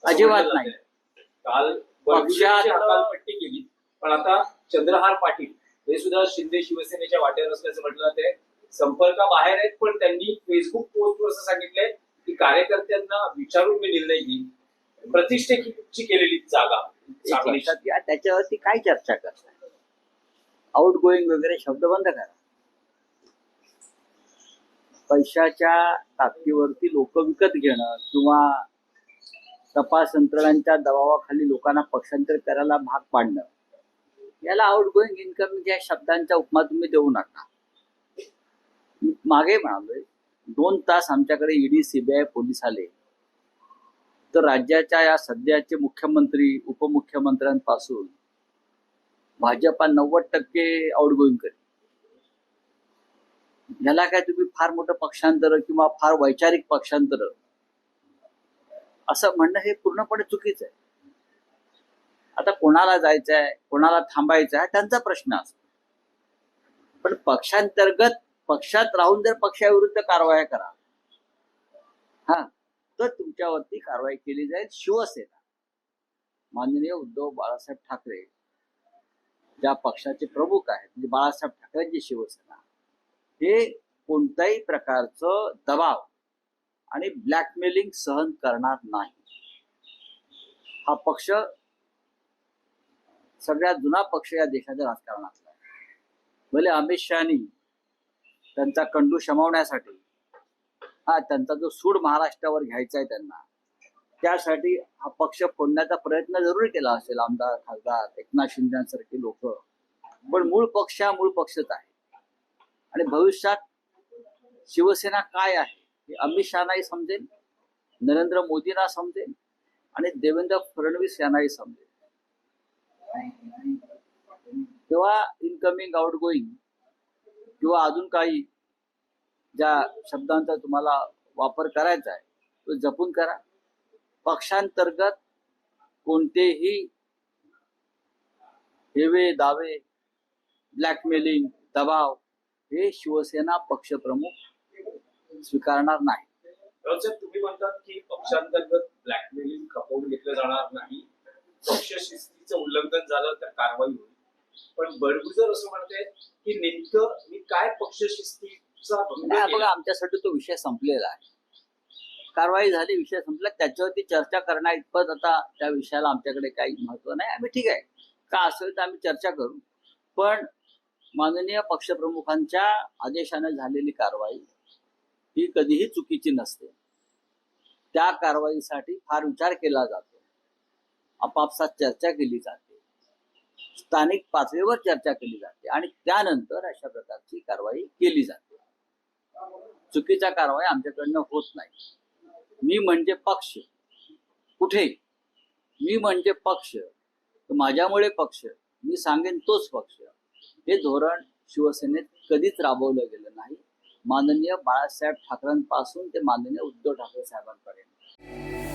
अजिबात नाही. काल हकालपट्टी केली, पण आता चंद्रहार पाटील हे सुद्धा शिंदे शिवसेनेच्या वाटेवर असल्याचं म्हटलं जाते. संपर्काबाहेर आहेत, पण त्यांनी फेसबुक पोस्टवर असं सांगितलंय की कार्यकर्त्यांना विचारून मी निर्णय घेईन. प्रतिष्ठेची केलेली जागा त्याच्यावरती काय चर्चा करताय? आउट गोईंग वगैरे शब्द बंद करा. पैशाच्या ताकदीवरती लोक विकत घेणं किंवा तपास यंत्रणांच्या दबावाखाली लोकांना पक्षांतर करायला भाग पाडणं, याला आउट गोईंग इनकमिंग या शब्दांचा उपमा तुम्ही देऊ नका. मागे म्हणालोय 2 तास आमच्याकडे ईडी सीबीआय पोलीस आले तर राज्याच्या या सध्याचे मुख्यमंत्री उपमुख्यमंत्र्यांपासून भाजपा 90% आउटगोईंग करेल. याला काय तुम्ही फार मोठं पक्षांतर किंवा फार वैचारिक पक्षांतर असं म्हणणं हे पूर्णपणे चुकीचं आहे. आता कोणाला जायचंय कोणाला थांबायचं आहे त्यांचा प्रश्न असतो, पण पक्षांतर्गत पक्षात राहून जर पक्षाविरुद्ध कारवाया करा तर तुमच्यावरती कारवाई केली जाईल. शिवसेना माननीय उद्धव बाळासाहेब ठाकरे ज्या पक्षाचे प्रमुख आहेत, म्हणजे बाळासाहेब ठाकरेंची शिवसेना, हे कोणत्याही प्रकारचं दबाव आणि ब्लॅकमेलिंग सहन करणार नाही. हा पक्ष सगळ्यात जुना पक्ष या देशाच्या राजकारणातला आहे. भले अमित शहानी त्यांचा कंडू शमवण्यासाठी त्यांचा जो सूड महाराष्ट्रावर घ्यायचा आहे त्यांना, त्यासाठी हा पक्ष फोडण्याचा प्रयत्न जरूर केला असेल आमदार खासदार एकनाथ शिंदेसारखे लोक, पण मूळ पक्ष हा मूळ पक्षच आहे. आणि भविष्यात शिवसेना काय आहे हे अमित शहानाही समजेल, नरेंद्र मोदींना समजेल आणि देवेंद्र फडणवीस यांनाही समजेल. तेव्हा इनकमिंग आउट गोईंग किंवा अजून काही ज्या शब्दांचा तुम्हाला वापर करायचा आहे तो जपून करा. पक्षांतर्गत कोणतेही हेवे दावे, ब्लॅकमेलिंग, दबाव हे शिवसेना पक्षप्रमुख स्वीकारणार नाही. तुम्ही म्हणतात की पक्षांतर्गत ब्लॅकमेलिंग खपवून घेतलं जाणार नाही, पक्ष शिस्तीचं उल्लंघन झालं तर कारवाई होईल. पण बडगुजर असं म्हणते की नेमकं मी काय पक्ष शिस्तीचा बघा, आमच्यासाठी तो विषय संपलेला आहे. कारवाई झाली, विषय संपला. त्याच्यावरती चर्चा करण्या इतपत आता त्या विषयाला आमच्याकडे काही महत्व नाही. आम्ही ठीक आहे का असेल तर आम्ही चर्चा करू, पण माननीय पक्षप्रमुखांच्या आदेशाने झालेली कारवाई ही कधीही चुकीची नसते. त्या कारवाईसाठी फार विचार केला जातो, आपापसात चर्चा केली जाते, स्थानिक पातळीवर चर्चा केली जाते आणि त्यानंतर अशा प्रकारची कारवाई केली जाते. चुकीच्या कारवाई आमच्याकडनं होत नाही. मी म्हणजे पक्ष, कुठे मी म्हणजे पक्ष, माझ्यामुळे पक्ष, मी सांगेन तोच पक्ष, हे धोरण शिवसेनेत कधीच राबवलं गेलं नाही. माननीय बाळासाहेब ठाकरेंपासून ते माननीय उद्धव ठाकरे साहेबांपर्यंत.